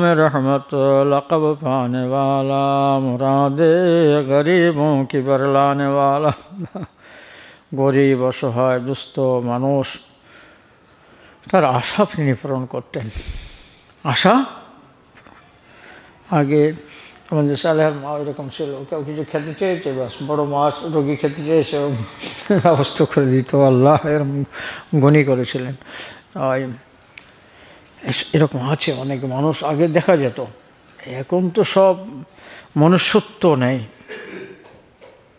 में रहमत लक़ब पाने वाला मुराद गरीबों की बरलाने वाला। গরিব অসহায় দুস্থ মানুষ তার আশা তিনি পূরণ করতেন। আশা আগে আমাদের সালেহার মা এরকম ছিল, কেউ কিছু খেতে চেয়েছে, বাস বড় মাছ রোগী খেতে চেয়েছে ব্যবস্থা করে দিত, আল্লাহ এরকম গণি করেছিলেন। এরকম আছে অনেক মানুষ আগে দেখা যেত। এখন তো সব মনুষ্যত্ব নেই,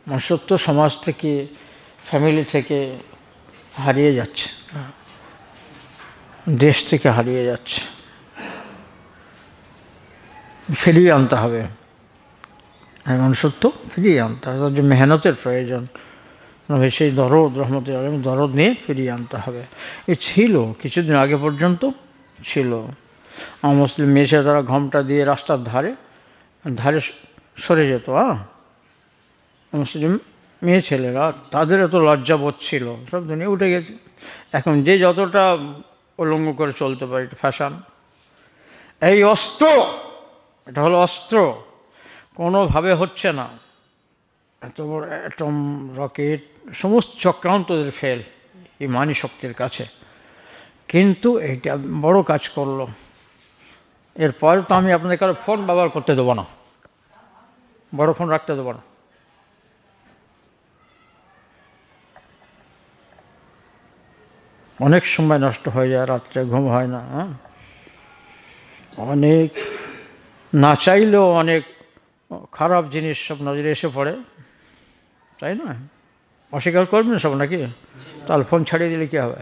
মনুষ্যত্ব সমাজ থেকে ফ্যামিলি থেকে হারিয়ে যাচ্ছে, দেশ থেকে হারিয়ে যাচ্ছে। ফিরিয়ে আনতে হবে, মনুষ্যত্ব ফিরিয়ে আনতে হবে, তার যে মেহনতের প্রয়োজন, সেই দরদ রহমতুল্লাহ আলাইহি দরদ নিয়ে ফিরিয়ে আনতে হবে। এ ছিল কিছুদিন আগে পর্যন্ত ছিল। মুসলিম মেয়ে তারা ঘোমটা দিয়ে রাস্তার ধারে ধারে সরে যেত। মুসলিম মেয়ে ছেলেরা, তাদের এত লজ্জাবোধ ছিল, সব দুনিয়া উঠে গেছে। এখন যে যতটা উলঙ্গ করে চলতে পারে, এটা ফ্যাশন। এই অস্ত্র, এটা হলো অস্ত্র, কোনোভাবে হচ্ছে না। এত বড় অ্যাটম রকেট সমস্ত চক্রান্তদের ফেল ইমানি শক্তির কাছে, কিন্তু এইটা বড় কাজ করলো। এরপরে তো আমি আপনাদের কারো ফোন ব্যবহার করতে দেবো না, বড় ফোন রাখতে দেবো না। অনেক সময় নষ্ট হয়ে যায়, রাত্রে ঘুম হয় না। অনেক না চাইলেও অনেক খারাপ জিনিস সব নজরে এসে পড়ে, তাই না? অস্বীকার করবেন সব নাকি? তাহলে ফোন ছাড়িয়ে দিলে কী হবে?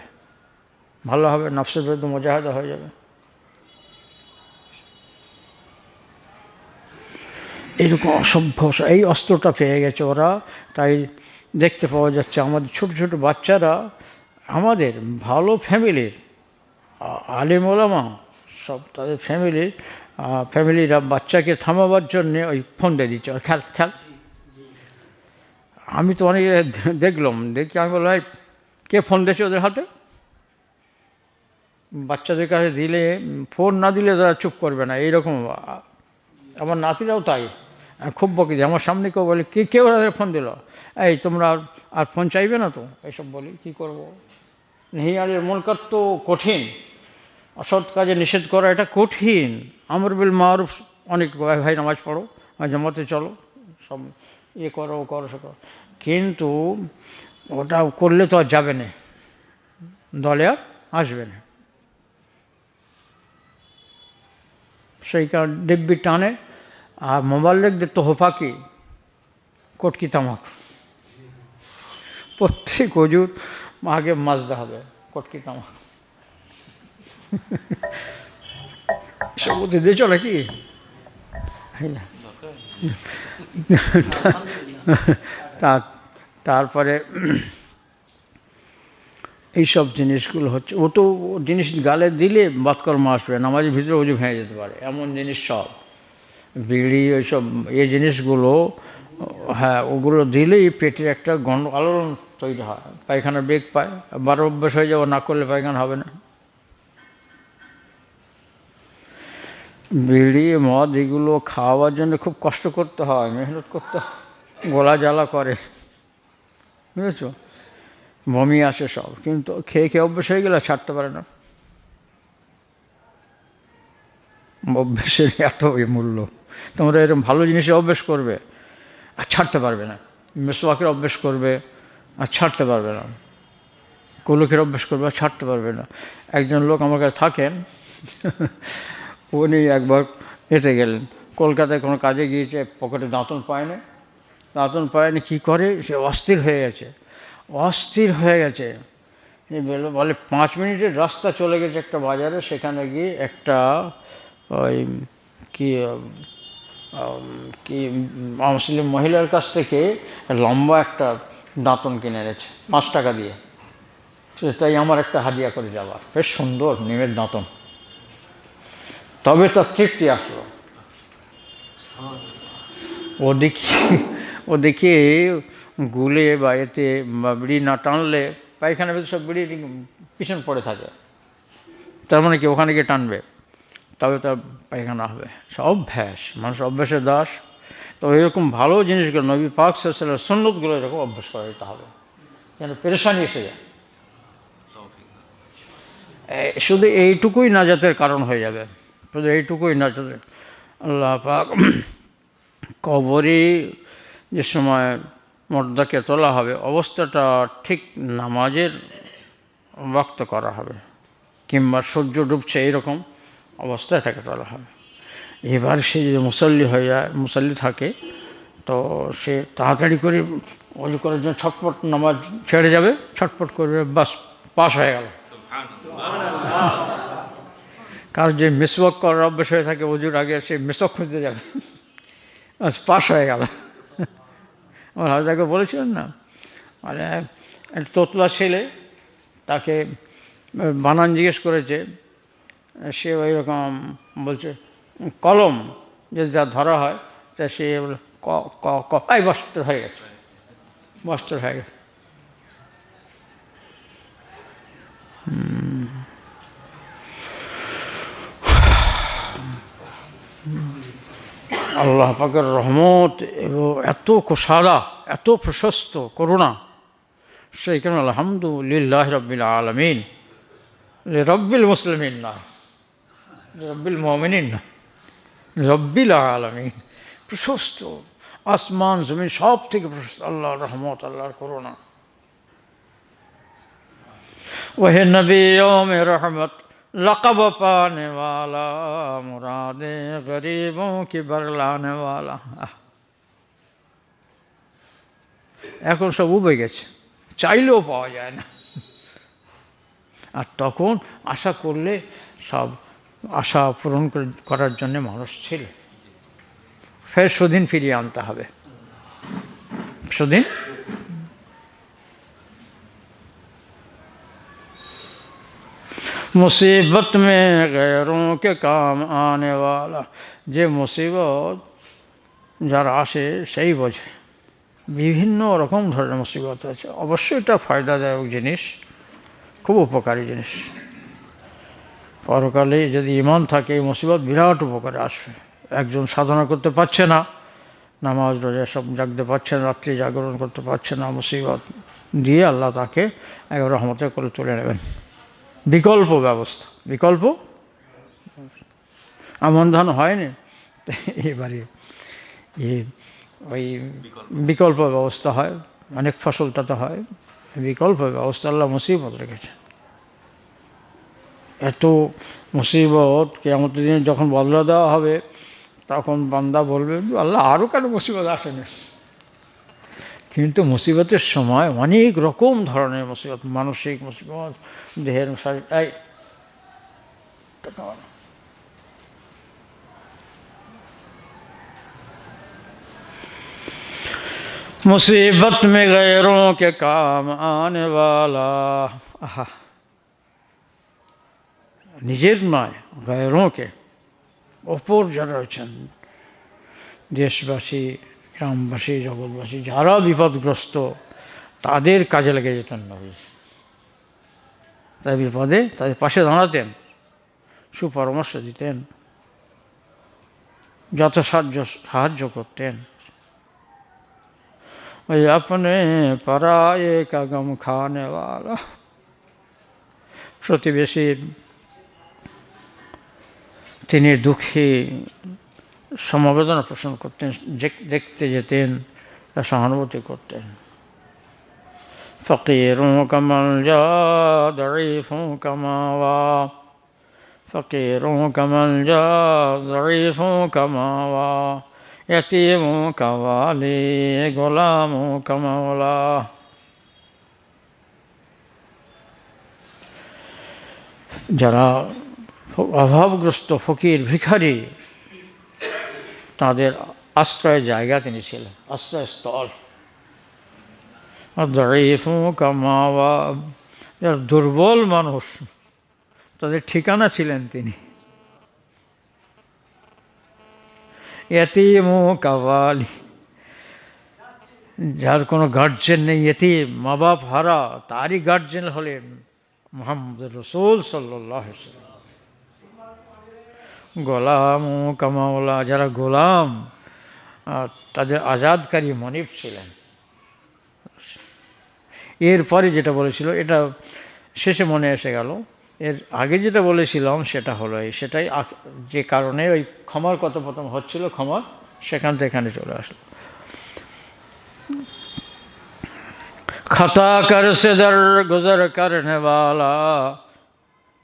ভালো হবে, নফসের বিরুদ্ধে মুজাহাদা হয়ে যাবে। এরকম অসভ্য এই অস্ত্রটা পেয়ে গেছে ওরা। তাই দেখতে পাওয়া যাচ্ছে আমাদের ছোট ছোট বাচ্চারা, আমাদের ভালো ফ্যামিলির আলেম ওলামা সব, তাদের ফ্যামিলিরা বাচ্চাকে থামাবার জন্যে ওই ফোন দিয়ে দিচ্ছে, খেল খেল। আমি তো অনেক দেখলাম, দেখি আমি বললাম কে ফোন দিয়েছে ওদের হাতে? বাচ্চাদের কাছে দিলে, ফোন না দিলে তারা চুপ করবে না, এইরকম। আমার নাতিরাও তাই, খুব বকি দিই। আমার সামনে কেউ বলে কে ওরা ফোন দিল, এই তোমরা আর ফোন চাইবে না তো, এইসব বলি। কী করবো? নেহিয়ালের মুনকার তো কঠিন, অসৎ কাজে নিষেধ করা এটা কঠিন। আমর বিল মারুফ, অনেক ভাই নামাজ পড়ো, জামাতে চলো, সব করো ও করো সে করো, কিন্তু ওটা করলে তো আর যাবে না, দলে আর আসবে না। সেই কারণ দিব্যি টানে। আর মোবাল্লেকদের তো হোফা কি, কটকি তামাক। প্রত্যেক অজুর আগে মাজতে হবে কটকি তামাক। সব দিয়ে চলে কি তারপরে এইসব জিনিসগুলো হচ্ছে। ও তো জিনিস গালে দিলে বাতকর্ম আসবে, নামাজের ভিতরে অজু ভেঙে যেতে পারে, এমন জিনিস সব। বিড়ি ওইসব এই জিনিসগুলো, হ্যাঁ, ওগুলো দিলেই পেটের একটা আলোড়ন তৈরি হয়, পায়খানা বেগ পায়, বারো অভ্যাস হয়ে যাবে, না করলে পায়খানা হবে না। বিড়ি মদ এগুলো খাওয়ার জন্য খুব কষ্ট করতে হয়, মেহনত করতে হয়, গলা জ্বালা করে, বুঝেছ, বমি আসে সব, কিন্তু খেয়ে খেয়ে অভ্যেস হয়ে গেলে ছাড়তে পারে না। অভ্যেসের এত মূল্য। তোমরা এরকম ভালো জিনিসের অভ্যেস করবে আর ছাড়তে পারবে না, মেসওয়াকের অভ্যেস করবে আর ছাড়তে পারবে না, কোলকের অভ্যেস করবে আর ছাড়তে পারবে না। একজন লোক আমার কাছে থাকেন, উনি একবার এতে গেলেন, কলকাতায় কোনো কাজে গিয়েছে, পকেটে দাঁতন পায়নি, কী করে, সে অস্থির হয়ে গেছে। বলে 5 মিনিটের রাস্তা চলে গেছে একটা বাজারে, সেখানে গিয়ে একটা ওই কি মুসলিম মহিলার কাছ থেকে লম্বা একটা দাঁতন কিনে এনেছে 5 টাকা দিয়ে। তাই আমার একটা হাদিয়া করে যাবার, বেশ সুন্দর নিমের দাঁতন। তবে তার তৃপ্তি আসলো। ওদিকে গুলে বা এতে বিড়ি না টানলে পায়খানার ভেতর সব বিড়ি পিছন পড়ে থাকে, তার মানে কি ওখানে গিয়ে টানবে। তবে তার পায়খানা হবে। অভ্যাস, মানুষ অভ্যাসের দাস। তো এরকম ভালো জিনিসগুলো নবী পাক সাল্লাল্লাহু আলাইহি ওয়াসাল্লামের সুন্নতগুলো এরকম অভ্যাস করে দিতে হবে, যেন পেরেশানি এসে যায়। শুধু এইটুকুই নাজাতের কারণ হয়ে যাবে, শুধু এইটুকুই নাজাতের। আল্লাহ পাক কবরে যে সময় মর্দাকে তোলা হবে, অবস্থাটা ঠিক নামাজের ওয়াক্ত করা হবে, কিংবা সূর্য ডুবছে এইরকম অবস্থায় তাকে তোলা হবে। এবার সে যদি মুসল্লি হয়ে যায়, মুসল্লি থাকে, তো সে তাড়াতাড়ি করে ওযু করার জন্য ছটপট নামাজ ছেড়ে যাবে, ছটপট করবে, বাস পাস হয়ে গেল। কার যে মিসওয়াক করার অভ্যাস হয়ে থাকে ওযুর আগে, সে মিসওয়াক খুঁজতে যাবে, বাস পাস হয়ে গেল। আমার হাজাকে বলেছিলেন না, মানে একটা তোতলা ছেলে, তাকে বানান জিজ্ঞেস করেছে, সে ওই রকম বলছে কলম যদি যা ধরা হয়, তা সে ক ক ক এই বস্ত্র হয়ে গেছে, বস্ত্র হয়ে গেছে। আল্লাহ পাকের রহমত এবং এত কোষাদা, এত প্রশস্ত করুণা, সেই কারণে আলহামদুলিল্লাহ রাব্বিল আলামিন, রব্বিল মুসলিমিন না, রব্বিল মুমিনিন না, রব্বিল আলামিন। প্রশস্ত আসমান জমিন সব থেকে প্রশস্ত আল্লাহর রহমত, আল্লাহর করুণা। ওহে নবী ওমে রহমত, लक़ब पाने वाला, मुरादे गरीबों की बरलाने वाला। এখন সব উবে গেছে, চাইলেও পাওয়া যায় না। আর তখন আশা করলে সব আশা পূরণ করার জন্য মানুষ ছিল। ফের সুদিন ফিরিয়ে আনতে হবে, সুদিন। মুসিবত মে গैरों के काम आने वाला, যে মুসিবত যার আসে সেই বোঝে। বিভিন্ন রকম ধরনের মুসিবত আছে, অবশ্যই এটা ফায়দাদায়ক জিনিস, খুব উপকারী জিনিস। পরকালে যদি ঈমান থাকে, এই মুসিবত বিরাট উপকারে আসবে। একজন সাধনা করতে পারছে না, নামাজ রোজা সব জাগতে পারছে না, রাত্রি জাগরণ করতে পারছে না, মুসিবত দিয়ে আল্লাহ তাকে এক রহমতে করে তুলে নেবেন। বিকল্প ব্যবস্থা, বিকল্প আমন ধান হয়নি এবারে, ওই বিকল্প ব্যবস্থা হয়, অনেক ফসলটাতে হয়, বিকল্প ব্যবস্থা আল্লাহ মুসিবত রেখেছে। এত মুসিবত কিয়ামতের দিনে যখন বদলা দেওয়া হবে, তখন বান্দা বলবে আল্লাহ আরও কেন মুসিবত আসেনি। কিন্তু মুসিবতের সময় অনেক রকম ধরনের মুসিবত, মানসিক মুসিবত, দেহের শারীরিক। মুসিবত মে গैरों के काम आने वाला। আহা, নিজের নয়, গैरों-কে, অপর যারা রয়েছেন, দেশবাসী, গ্রামবাসী, জগৎবাসী, যারা বিপদগ্রস্ত, তাদের কাজে লেগে যেতেন নবী। তাই বিপদে তাদের পাশে দাঁড়াতেন, সুপরামর্শ দিতেন, যত সাহায্য করতেন। ওই আপনে পরায়ে কা গম খানে ওয়ালা, প্রতিবেশী তিনি দুঃখী সমবেদনা পোষণ করতেন, দেখতে যেতেন, সহানুভূতি করতেন। ফকিরোं का मलजा ज़ईफ़ों का मावा, फकीरों का मलजा ज़ईफ़ों का मावा, यतीमों का वाली गुलामों का मौला। যারা অভাবগ্রস্ত, ফকির, ভিখারি, তাদের আশ্রয়ের জায়গা তিনি ছিলেন, আশ্রয়স্থল। যঈফোं का मावा, যারা দুর্বল মানুষ, তাদের ঠিকানা ছিলেন তিনি। यतीमों का वाली, যার কোনো গার্জেন নেই, ইতিম, মা বাপ হারা, তারই গার্জেন হলেন মুহাম্মদ রাসূল সাল্লাল্লাহু আলাইহি ওয়াসাল্লাম। গোলাম ও কামাওলা, যারা গোলাম তাদের আজাদকারী মনিব ছিলেন। এরপরে যেটা বলেছিল এটা শেষে মনে এসে গেল, এর আগে যেটা বলেছিলাম সেটা হলো সেটাই যে কারণে ওই ক্ষমার কথোপকথন হচ্ছিল, ক্ষমা সেখান থেকে এখানে চলে আসলো। खता कर से दर गुजर करने वाला,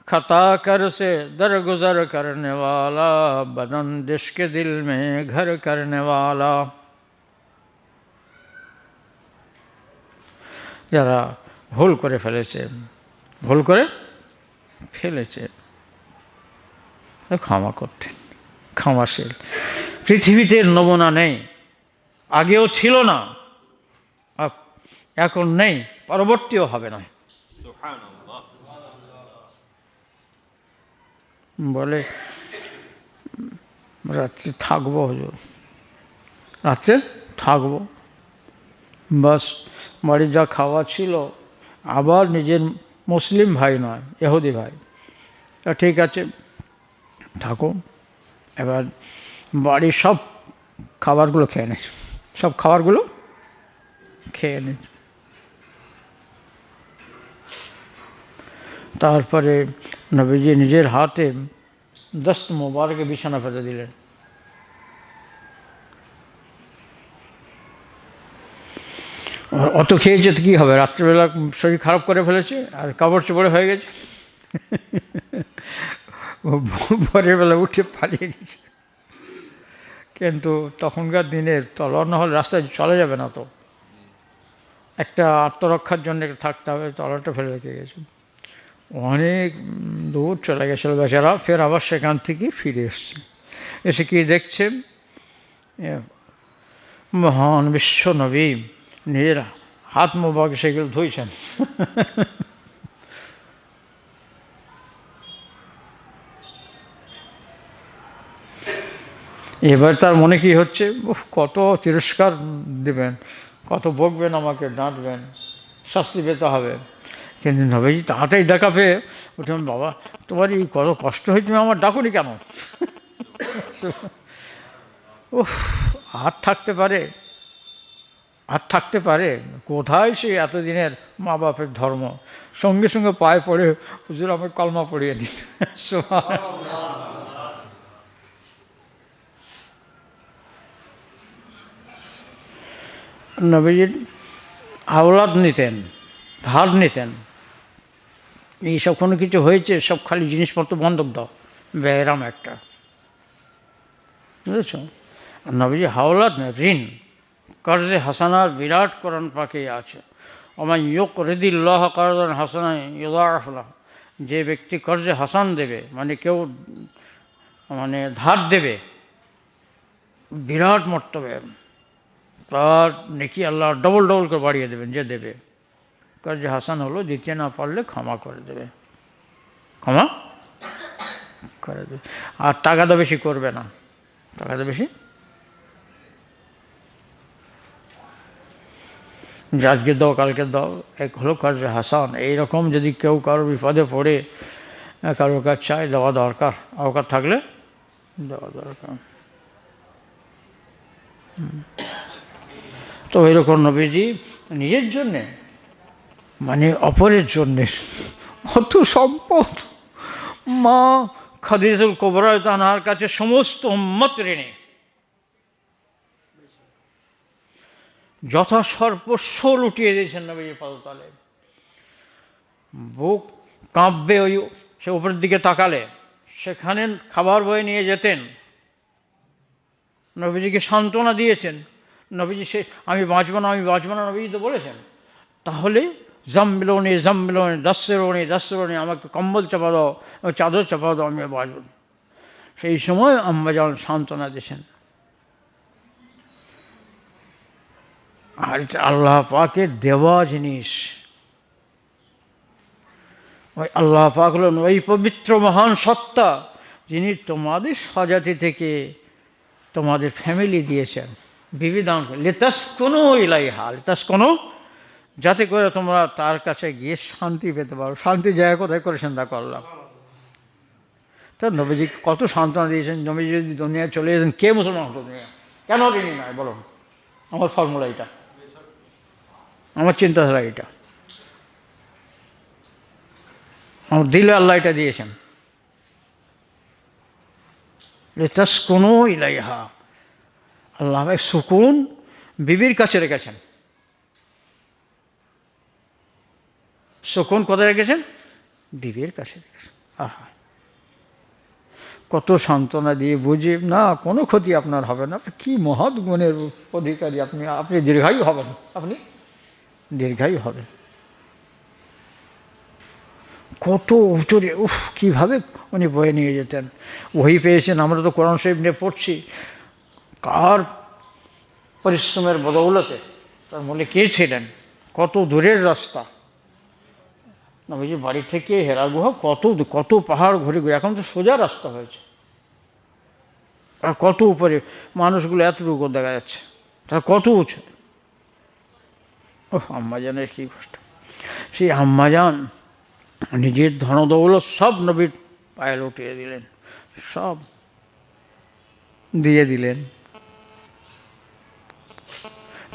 खता कर से दर गुजर करने वाला, बदंदिश के दिल में घर करने वाला। যারা ভুল করে ফেলেছে, ভুল করে ফেলেছে, ক্ষমা করতেন, ক্ষমাশীল। পৃথিবীতে নমুনা নেই, আগেও ছিল না, এখন নেই, পরবর্তীও হবে না। বলে রাত্রে থাকবো হুজুর, রাত্রে থাকবো, বাস বাড়ির যা খাওয়া ছিল, আবার নিজের মুসলিম ভাই নয় ইহুদি ভাই, ঠিক আছে থাকো, এবার বাড়ির সব খাবারগুলো খেয়ে নে, সব খাবারগুলো খেয়ে নে। তারপরে নবীজি নিজের হাতে দস্ত মোবারকে বিছানা পেতে দিলেন। অত খেয়েছে তো কী হবে, রাত্রিবেলা শরীর খারাপ করে ফেলেছে আর কাপড় চোপড়ে হয়ে গেছে, ভোরের বেলা উঠে পালিয়ে গেছে। কিন্তু তখনকার দিনের তলোয়ার না হলে রাস্তায় চলা যাবে না, তো একটা আত্মরক্ষার জন্য থাকতে হবে, তলোয়ারটা ফেলে রেখে গেছে। অনেক দূর চলে গেছিল বেচারা, ফের আবার সেখান থেকে ফিরে এসছে। এসে কি দেখছে, মহান বিশ্ব নবী নিজের হাত মোবারক সেগুলো ধুইছেন। এবার তার মনে কি হচ্ছে, কত তিরস্কার দেবেন, কত বকবেন, আমাকে ডাঁটবেন, শাস্তি পেতে হবে। কিন্তু নবীজি তাড়াতাড়ি দেখা পেয়ে উঠবেন, বাবা তোমার এই কত কষ্ট হয়েছে, তুমি আমার ডাকুনি কেন? উফ, আর থাকতে পারে, আর থাকতে পারে কোথায় সে এতদিনের মা বাপের ধর্ম। সঙ্গে সঙ্গে পায়ে পড়ে, হুজুর আমাকে কলমা পড়িয়ে দিন। নবীজির আওলাদ নিতেন, ধার নিতেন, এইসব কোনো কিছু হয়েছে সব খালি জিনিসপত্র বন্ধক দাও, ব্যায়াম একটা, বুঝেছ? নবীজি হাওলাদ না, ঋণ, কর্জে হাসানার বিরাট কোরআন পাকে আছে, ওমান ইউকরিদিল্লাহ কারদান হাসানা ইউদাইফ লাহু, যে ব্যক্তি কর্জে হাসান দেবে, মানে কেউ মানে ধার দেবে, বিরাট মর্তবে, তার নেকি আল্লাহ ডবল ডবল করে বাড়িয়ে দেবেন যে দেবে। কর্জে হাসান হলো দিতে না পারলে ক্ষমা করে দেবে, ক্ষমা করে দেবে, আর টাকাটা বেশি করবে না, টাকাটা বেশি, আজকে দাও কালকে দাও, এক হলো কর্জে হাসান। এইরকম যদি কেউ কারো বিপদে পড়ে কারোর কাছে চায়, দেওয়া দরকার, অবকাশ থাকলে দেওয়া দরকার। তো এরকম নবীজি নিজের জন্যে মানে অপরের জন্যে অত সম্পদ, মা খাদিজাতুল কুবরা তানহার কাছে সমস্ত উম্মত ঋণী, যথা সর্বস্ব লুটিয়ে দিয়েছেন নবীজি পদতলে। বুক কাঁপবে ওই সে উপরের দিকে তাকালে, সেখানে খাবার বয়ে নিয়ে যেতেন, নবীজিকে সান্ত্বনা দিয়েছেন। নবীজি সে আমি বাঁচব না, আমি বাঁচব না, নবীজি তো বলেছেন, তাহলে জাম্বিলোনি জাম্বিলোনি দাসেরোনি দাসেরোনি, আমাকে কম্বল চাপা দাও, চাদর চাপা দাও, আমি বাঁচব। সেই সময় আম্মাজান সান্ত্বনা দিয়েছেন। আর এটা আল্লাহ পাকের দেওয়া জিনিস। ওই আল্লাহ পাক হলেন ওই পবিত্র মহান সত্তা, যিনি তোমাদের স্বজাতি থেকে তোমাদের ফ্যামিলি দিয়েছেন, বিবিধান লিতাসকুনু ইলাইহা, লিতাসকুনু, যাতে করে তোমরা তার কাছে গিয়ে শান্তি পেতে পারো। শান্তি জায়গা কোথায় করেছেন দেখো আল্লাহ, তো নবীজি কত সান্ত্বনা দিয়েছেন, নবীজি যদি দুনিয়ায় চলে যেতেন কে মুসলমান হতো দুনিয়া? কেন তিনি নয় বলুন? আমার ফর্মুলা এটা, আমার চিন্তাধারা এটা, আমার দিলে আল্লাহ এটা দিয়েছেন। লিতাসকুনু ইলাইহা, আল্লাহ সুকুন বিবির কাছে রেখেছেন। সুকুন কোথায় রেখেছেন? বিবির কাছে রেখেছেন। আহা, কত সান্ত্বনা দিয়ে বুঝে না কোনো ক্ষতি আপনার হবে না, কি মহৎ গুণের অধিকারী আপনি, আপনি দীর্ঘায়ু হবেন, আপনি দীর্ঘায়ু হবেন। কত উত্তরে উফ কীভাবে উনি বয়ে নিয়ে যেতেন। ওহি পেয়েছেন, আমরা তো কোরআন শরীফ নিয়ে পড়ছি, কার পরিশ্রমের বদৌলতে, তার মূলে কে ছিলেন, কত দূরের রাস্তা। নবীজি বাড়ি থেকে হেরা গুহা কত কত পাহাড় ঘুরে ঘুরে, এখন তো সোজা রাস্তা হয়েছে, আর কত উপরে মানুষগুলো এতটুকু দেখা যাচ্ছে, তার কত উঁচু। ও আম্মাজানের কী কষ্ট। সেই আম্মাজান নিজের ধনদৌলত সব নবীর পায়ে লুটিয়ে দিলেন, সব দিয়ে দিলেন।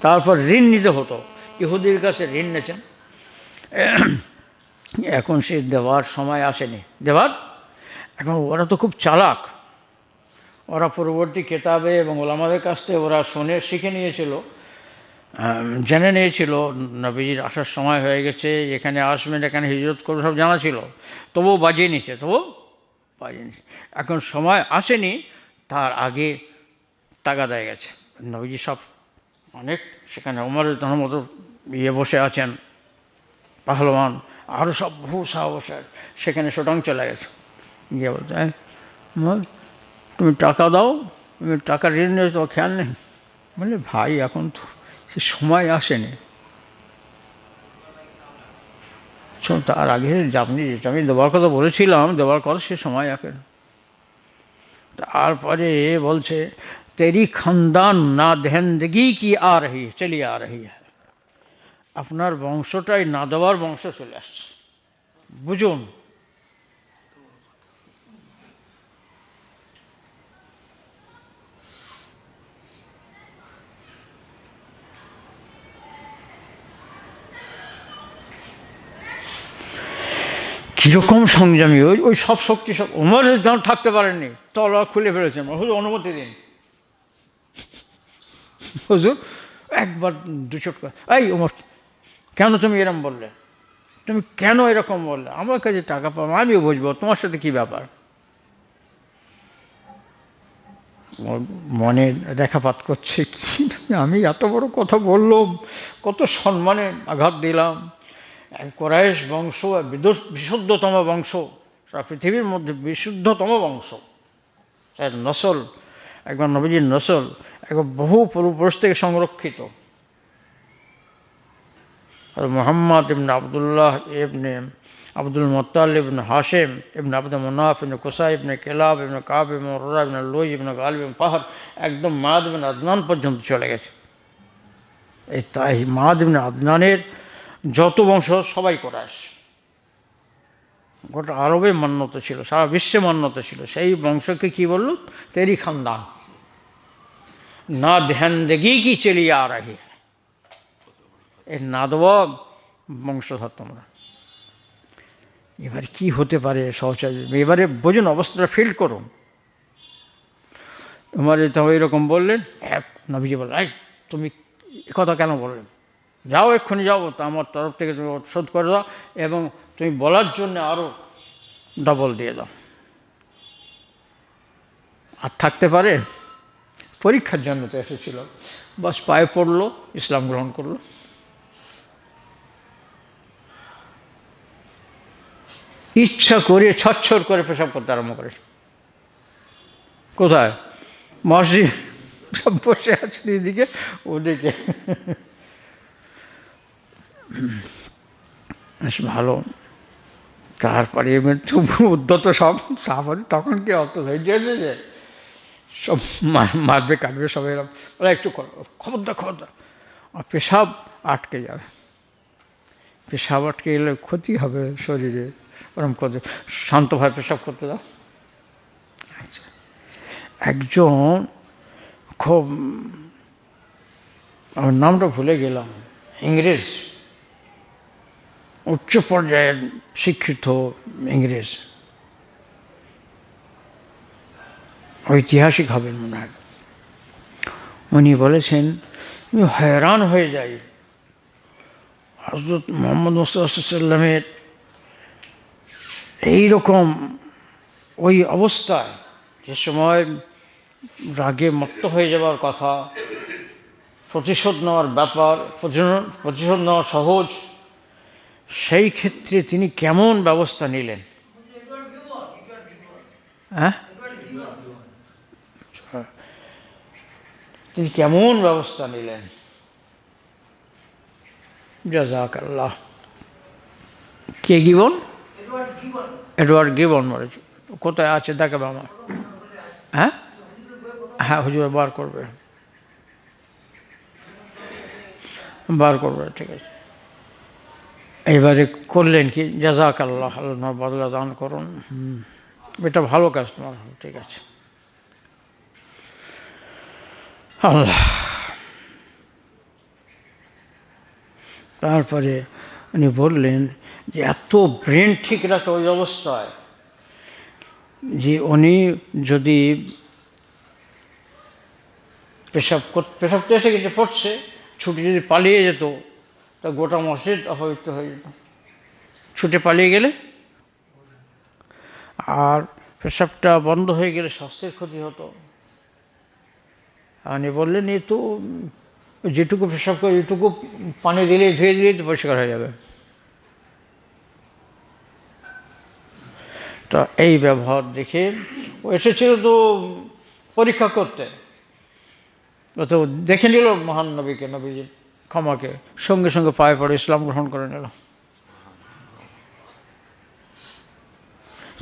তারপর ঋণ নিতে হতো, ইহুদির কাছে ঋণ নিয়েছেন, এখন সে দেওয়ার সময় আসেনি, দেওয়ার। এখন ওরা তো খুব চালাক, ওরা পূর্ববর্তী কেতাবে এবং ওলামাদের কাছ থেকে ওরা শুনে শিখে নিয়েছিল, জেনে নিয়েছিল নবীজির আসার সময় হয়ে গেছে, এখানে আসবেন, এখানে হিজরত করবে, সব জানা ছিল, তবুও বাজিয়ে নিচ্ছে, তবুও বাজিয়ে নিচ্ছে। এখন সময় আসেনি, তার আগে টাকা দেয় গেছে। নবীজি সব অনেক সেখানে ওমরের মতো ইয়ে বসে আছেন, পাহলওয়ান, আরও সব বহু সাহসে সেখানে সুতরাং চলে গেছে। গিয়ে বলতে তুমি টাকা দাও, তুমি টাকা ঋণ নিয়ে তোমার খেয়াল নেই। বলে ভাই এখন তো সে সময় আসেনি, তার আগে আপনি যেটা আমি দেওয়ার কথা বলেছিলাম, দেওয়ার কথা সে সময় আসেন। তারপরে বলছে তেরি খানদান না দেহেন্দগি কি আ রহি চলিয়ে আ রহি, আপনার বংশটাই না দেওয়ার বংশ চলে আসছে, বুঝুন। কীরকম সংযমী, ওই ওই সব শক্তি সব ওমর যেন থাকতে পারেননি, তলোয়ার খুলে ফেলেছেন, হুজুর অনুমতি দিন, হুজুর একবার দু চোট করে, এই ওমর কেন তুমি এরকম বললে, তুমি কেন এরকম বললে, আমার কাছে টাকা পাবো আমিও বুঝবো, তোমার সাথে কী ব্যাপার। মনে রেখাপাত করছে, কি আমি এত বড় কথা বললাম, কত সম্মানে আঘাত দিলাম। কুরাইশ বংশ বিশুদ্ধতম বংশ, সারা পৃথিবীর মধ্যে বিশুদ্ধতম বংশ, তার নসল, একবার নবীজির নসল একবার বহু পূর্বপুরুষ থেকে সংরক্ষিত। আর মোহাম্মদ ইবনে আবদুল্লাহ ইবনে আব্দুল মুত্তালিব ইবনে হাশেম ইবনে আব্দুল মুনাফ ইবনে কুসাই ইবনে কেলাব ইবনে কাব ইবনে মুররা ইবনে লুই ইবনে গালিব ইবনে ফাহর, একদম মাদ ইবনে আদনান পর্যন্ত চলে গেছে। এই তাই মাদ ইবনে আদনানের যত বংশ সবাই কুরাইশ, গোটা আরবে মান্যতা ছিল, সারা বিশ্বে মান্যতা ছিল। সেই বংশকে কি বলল, তেরি খানদান না ধ্যানদেগি কি চলিয়ে আ রহি, এর না দেওয়া বংশধর তোমরা। এবার কি হতে পারে সহচারী, এবারে বোঝুন, অবস্থাটা ফিল করুন। তোমার তো এরকম বললেন, এক নবীজি বললেন, এই তুমি কথা কেন বললেন, যাও এক্ষুনি যাও, তা আমার তরফ থেকে তুমি শোধ করে দাও, এবং তুমি বলার জন্য আরও ডবল দিয়ে দাও। আর থাকতে পারে, পরীক্ষার জন্য তো এসেছিল, বাস পায়ে পড়লো, ইসলাম গ্রহণ করলো। ইচ্ছা করে ছচ্ছর করে পেশাব করতে আরম্ভ করে। কোথায়? মসজিদ, সব বসে আছে এদিকে ওদিকে। বেশ ভালো। তারপরে উদ্যত সব সাহাবাদি, তখন কি অত ধৈর্য এসেছে, সব মারবে কাটবে সবাই, এরকম ওরা একটু খবরদার খবরদার, আর পেশাব আটকে যাবে, পেশাব আটকে গেলে ক্ষতি হবে শরীরে, ওরকম করতে, শান্তভাবে পেশাব করতে দাও। একজন খুব, আমার নামটা ভুলে গেলাম, ইংরেজ, উচ্চ পর্যায়ের শিক্ষিত ইংরেজ, ঐতিহাসিক হবেন মনে হয়। উনি বলেছেন আমি হয়রান হয়ে যাই হযরত মুহাম্মদ মুস্তাফা সাল্লাল্লাহু আলাইহি ওয়াসাল্লামের এইরকম ওই অবস্থায়, যে সময় রাগে মত্ত হয়ে যাওয়ার কথা, প্রতিশোধ নেওয়ার ব্যাপার, প্রতিশোধ নেওয়া সহজ, সেই ক্ষেত্রে তিনি কেমন ব্যবস্থা নিলেন? হ্যাঁ, তিনি কেমন ব্যবস্থা নিলেন? জাযাকাল্লাহ। কে গিবন? এডওয়ার্ড গিবন মরেছে। কোথায় আছে দেখাবে আমার? হ্যাঁ হ্যাঁ, হুজুর বার করবে, বার করবে, ঠিক আছে। এবারে করলেন কি? জাযাকাল্লাহ, আল্লাহ বদলা দান করুন। এটা ভালো কাজ তোমার, ঠিক আছে। আল্লাহ, তারপরে উনি বললেন যে এত ব্রেন ঠিক রাখে ওই অবস্থায়, যে উনি যদি পেশাব তো এসে কিছু পড়ছে, ছুটে যদি পালিয়ে যেত তা গোটা মসজিদ অপবিত্র হয়ে যেত। ছুটে পালিয়ে গেলে আর পেশাবটা বন্ধ হয়ে গেলে স্বাস্থ্যের ক্ষতি হতো। উনি বললেন এই তো যেটুকু পেশাব করে এইটুকু পানি দিলেই, ধুয়ে দিলেই তো পরিষ্কার হয়ে যাবে। তো এই ব্যবহার দেখে ও এসেছিল তো পরীক্ষা করতে, তো দেখে নিল মহান নবীকে, নবীজির ক্ষমাকে, সঙ্গে সঙ্গে পায়ে পড়ে ইসলাম গ্রহণ করে নিল।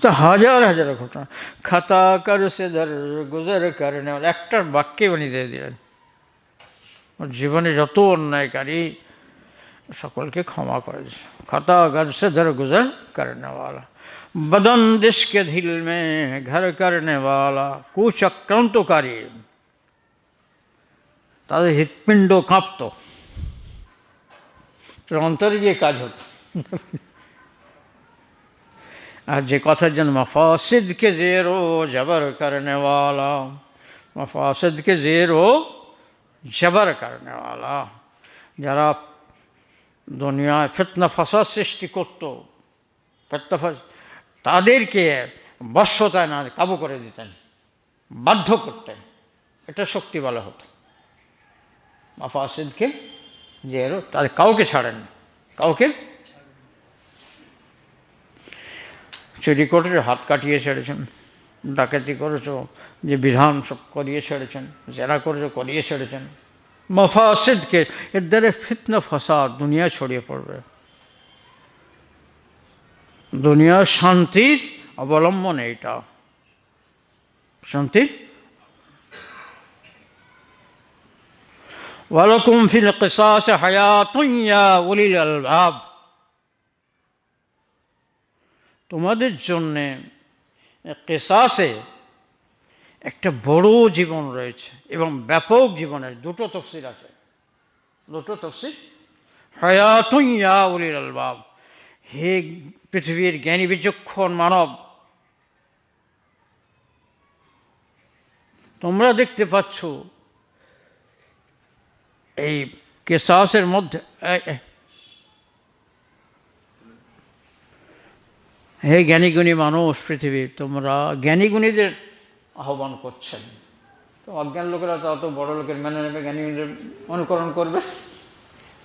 তো হাজার হাজার ঘটনা, খাতা কর সে দর গুজর করনে, একটার বাক্যে উনি দিয়ে দিলেন ওর জীবনে যত অন্যায়কারী সকলকে ক্ষমা করে দিয়েছে। খাতা কর সে দর গুজর করনে ওয়ালা, বদন্দিশ কে দিল মে ঘর করনে ওয়ালা, কুচক্রান্তকারী, তাদের হৃৎপিণ্ড কাঁপত, অন্তরে গিয়ে কাজ হতো। আর যে কথার জন্য মফাসিদ কে জেরো জবর করনে ওয়ালা, মফাসিদ কে জেরো জবর করনে ওয়ালা, যারা দুনিয়ায় ফিতনা ফাসাদ সৃষ্টি করত, তাদেরকে বশ্যতায় না কাবু করে দিতেন, বাধ্য করতেন, এটা শক্তি বলা হতো। মফাসিদকে জেরো, তাদের কাউকে ছাড়েন, কাউকে। চুরি করেছো, হাত কাটিয়ে ছেড়েছেন, ডাকাতি করেছো, যে বিধান সব করিয়ে ছেড়েছেন, জেরা করেছো, করিয়ে ছেড়েছেন। মফাসিদকে, এর দ্বারা ফিতনা ফাসাদ দুনিয়া ছড়িয়ে পড়বে, দুনিয়ার শান্তির অবলম্বন এইটা, শান্তির। ওয়ালাকুম ফিল কিসাস হায়াতুন ইয়া উলিল আলবাব, তোমাদের জন্যে কিসাসে একটা বড় জীবন রয়েছে এবং ব্যাপক জীবনের দুটো তফসির আছে, দুটো তফসির। হায়াতুন ইয়া উলিল আলবাব, হে পৃথিবীর জ্ঞানী বিচক্ষণ মানব, তোমরা দেখতে পাচ্ছ এই কিসাসের মধ্যে, হে জ্ঞানীগুণী মানুষ পৃথিবীর, তোমরা জ্ঞানীগুণীদের আহ্বান করছেন। তো অজ্ঞান লোকেরা তো অত বড় লোকের মেনে নেবে, জ্ঞানীগুণীদের অনুকরণ করবে,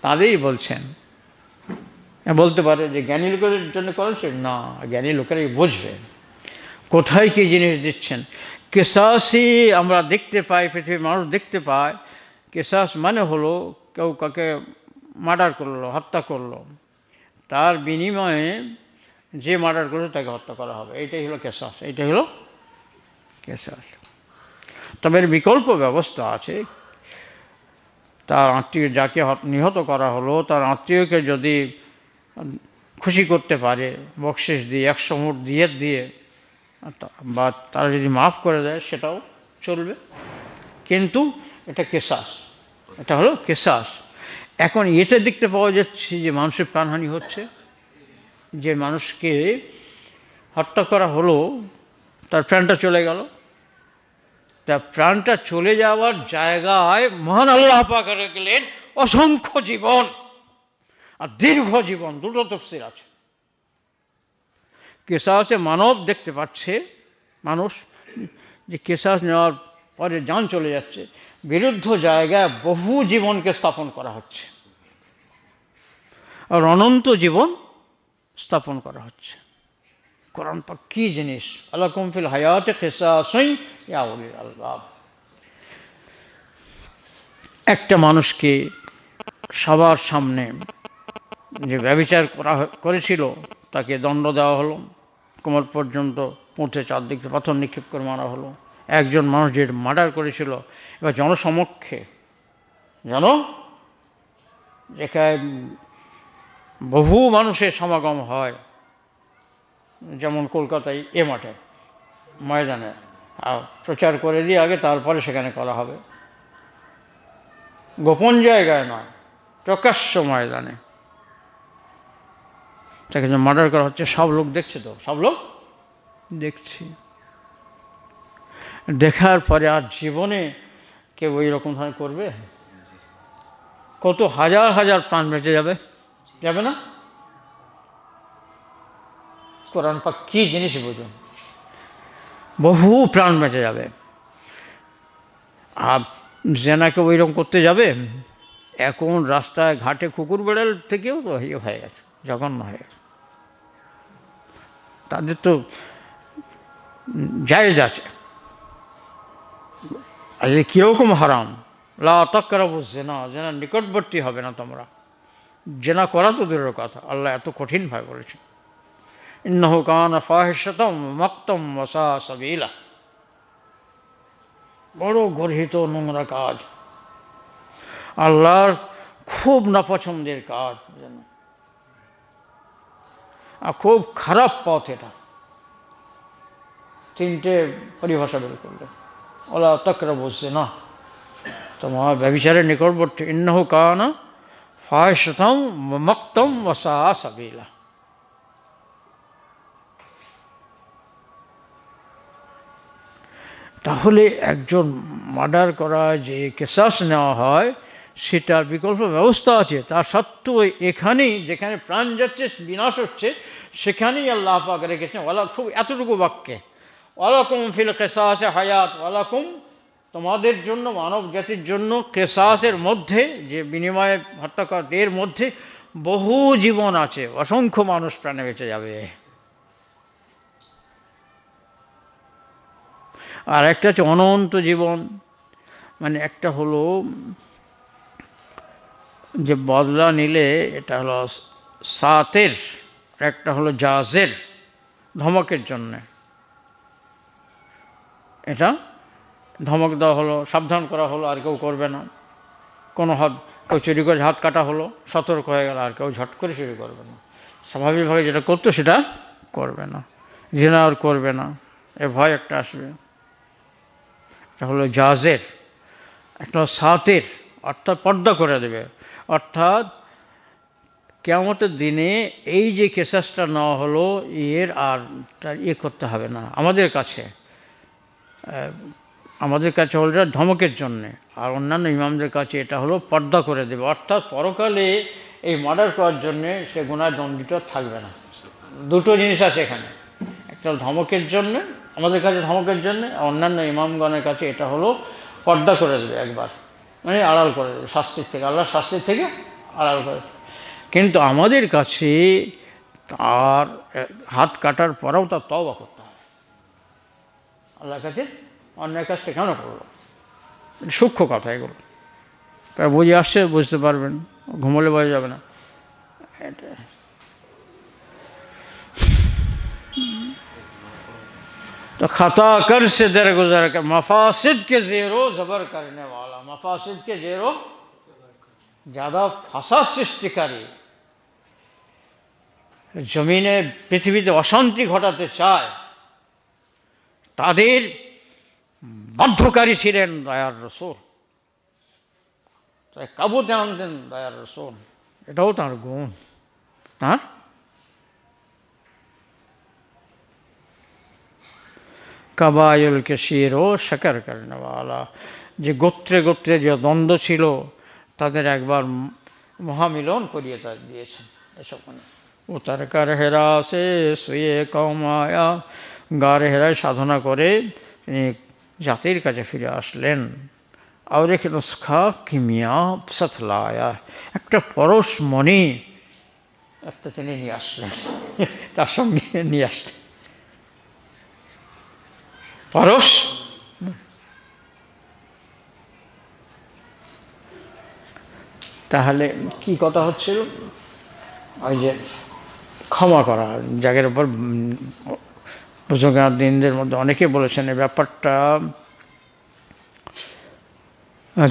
তাদেরই বলছেন। বলতে পারে যে জ্ঞানী লোকেদের জন্য করেছেন না, জ্ঞানী লোকেরাই বুঝবে কোথায় কী জিনিস দিচ্ছেন। কিসাসই আমরা দেখতে পাই, পৃথিবীর মানুষ দেখতে পায়, কিসাস মানে হলো কেউ কাকে মার্ডার করলো, হত্যা করলো, তার বিনিময়ে যে মার্ডার করবে তাকে হত্যা করা হবে, এইটাই হলো কিসাস, এইটাই হলো কিসাস। তবে এর বিকল্প ব্যবস্থা আছে, তার আত্মীয় যাকে নিহত করা হলো, তার আত্মীয়কে যদি খুশি করতে পারে বকশিশ দিয়ে, 100 মুঠ দিয়ে, বা তারা যদি মাফ করে দেয়, সেটাও চলবে, কিন্তু এটা কেসাস, এটা হলো কেসাস। এখন এটা দেখতে পাওয়া যাচ্ছে যে মানুষের প্রাণহানি হচ্ছে, যে মানুষকে হত্যা করা হলো তার প্রাণটা চলে গেল, তা প্রাণটা চলে যাওয়ার জায়গায় মহান আল্লাহ পাক রেখেলেন অসংখ্য জীবন আর দীর্ঘ জীবন, দুটো তফসির আছে। কেসাসে মানব দেখতে পাচ্ছে মানুষ যে কেসাস নেওয়ার পরে জান চলে যাচ্ছে, বিরুদ্ধ জায়গায় বহু জীবনকে স্থাপন করা হচ্ছে আর অনন্ত জীবন স্থাপন করা হচ্ছে। কোরআন পাক কি জিনিস! আলাকুম ফিল হায়াতে কিসাসুন ইয়া উলিল আলবাব। একটা মানুষকে সবার সামনে যে ব্যভিচার করেছিল তাকে দণ্ড দেওয়া হলো, কোমর পর্যন্ত পুঁতে চারদিক পাথর নিক্ষেপ করে মারা হলো। একজন মানুষ যে মার্ডার করেছিল, এবার জনসমক্ষে, যেখানে বহু মানুষের সমাগম হয়, যেমন কলকাতায় এ মাঠে ময়দানে, প্রচার করে দিয়ে আগে তারপরে সেখানে করা হবে, গোপন জায়গায় নয়, প্রকাশ্য ময়দানে তাকে যে মার্ডার করা হচ্ছে, সব লোক দেখছে, তো সব লোক দেখছি। দেখার পরে আর জীবনে কেউ ওই রকম ধরনের করবে? কত হাজার হাজার প্রাণ বেঁচে যাবে, যাবে না? কোরআন পাক কি জিনিস বুঝুন, বহু প্রাণ বেঁচে যাবে। আর জেনাকে ওই রকম করতে যাবে, এখন রাস্তায় ঘাটে কুকুর বেড়াল থেকেও তো হয়ে গেছে, জঘন্য হয়ে গেছে। তাদের তো জায়েজ আছে। আর কীরকম হারাম, লা তাকরাবু জিনা, জেনার নিকটবর্তী হবে না তোমরা। জেনা করা তো দূরের কথা, আল্লাহ এত কঠিনভাবে বলেছেন, ইন্নাহু কানা ফাহিশাতাম মাকতাম ওয়া সাআ সাবিলা, বড় গর্হিত নোংরা কাজ, আল্লাহর খুব নাপছন্দের কাজ, আর খুব খারাপ পথ এটা। তিনটে পরিভাষা বের করলে, ওলা তাকরাবু জিনা, তোমার ব্যভিচারের নিকটবর্তী, ইন্নাহু কানা ফাহিশাতাম মাকতাম ওয়া সাআ সাবিলা। তাহলে একজন মার্ডার করা যে কেসাস নেওয়া হয়, সেটার বিকল্প ব্যবস্থা আছে। তার সত্ত্বেও এখানেই, যেখানে প্রাণ যাচ্ছে, বিনাশ হচ্ছে, সেখানেই আল্লাহ পাক রেখেছেন ওয়ালা, খুব এতটুকু বাক্যে, ওয়ালাকুম ফিল কিসাসে হায়াত, ওয়ালাকুম, তোমাদের জন্য, মানব জাতির জন্য কেসাসের মধ্যে, যে বিনিময়ে হত্যা করা, এর মধ্যে বহু জীবন আছে, অসংখ্য মানুষ প্রাণে বেঁচে যাবে। আর একটা হচ্ছে অনন্ত জীবন, মানে একটা হলো যে বদলা নিলে এটা হলো সাতের, একটা হলো জাজের, ধমকের জন্যে। এটা ধমক দেওয়া হলো, সাবধান করা হলো, আর কেউ করবে না। কোনো কেউ চুরি করে হাত কাটা হলো, সতর্ক হয়ে গেল, আর কেউ ঝট করে চুরি করবে না, স্বাভাবিকভাবে যেটা করতো সেটা করবে না, জিনা আর করবে না, এ ভয় একটা আসবে। এটা হলো জাজের। একটা সাতের, অর্থাৎ পর্দা করে দেবে, অর্থাৎ কিয়ামতের দিনে এই যে কেসাসটা নেওয়া হলো, এর আর করতে হবে না। আমাদের কাছে হলো এটা ধমকের জন্যে, আর অন্যান্য ইমামদের কাছে এটা হলো পর্দা করে দেবে, অর্থাৎ পরকালে এই মার্ডার করার জন্যে সে গুনায় দণ্ডিত থাকবে না। দুটো জিনিস আছে এখানে, একটা ধমকের জন্যে, আমাদের কাছে ধমকের জন্যে, অন্যান্য ইমামগণের কাছে এটা হলো পর্দা করে দেবে, একবার মানে আড়াল করে দেবে শাস্তির থেকে, আল্লাহর শাস্তির থেকে আড়াল করে। কিন্তু আমাদের কাছে তার হাত কাটার পরেও তার তওবা করতে হবে আল্লাহর কাছে। অন্যায় কাজটা কেন করলো, সূক্ষ্ম কথা এগুলো, তাই বুঝে আসছে, বুঝতে পারবেন, ঘুমোলে বোঝা যাবে না। এটা तो खता कर से दरगुजर कर, मफासिद के ज़ेरो ज़बर करने वाला, मफासिद के ज़ेरो ज़्यादा फासाद সৃষ্টিকারী, জমিনে পৃথিবীতে অশান্তি ঘটাতে চায়, তাদের বাধ্যকারী ছিলেন দয়ার রসূল, তাই কাবুতে আনতেন দয়ার রসূল, এটাও তাঁর গুণ। তাঁর কাবায়ুল কেশির ও শাকার কারণওয়ালা, যে গোত্রে গোত্রে যে দ্বন্দ্ব ছিল তাদের একবার মহামিলন করিয়ে তার দিয়েছেন। এসব উতার কার হেরা সে শুয়ে কমায়া, গার হেরায় সাধনা করে তিনি জাতির কাছে ফিরে আসলেন। আর এক নুসখা কিমিয়া সাথলায়া, একটা পরশমণি একটা তিনি নিয়ে আসলেন, তার সঙ্গে নিয়ে আসলেন পরশ। তাহলে কি কথা হচ্ছিল? ওই যে ক্ষমা করা, জায়গার উপর বুজুর্গদের মধ্যে অনেকে বলেছেন এই ব্যাপারটা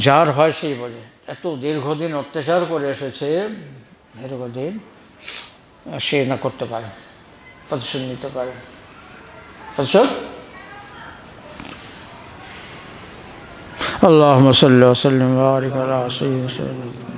যার হয় সেই বোঝে। এত দীর্ঘদিন অত্যাচার করে এসেছে, দীর্ঘদিন সে না করতে পারে, প্রতিশোধ নিতে পারে। প্রতিশোধ اللهم صل وسلم وبارك على سيدنا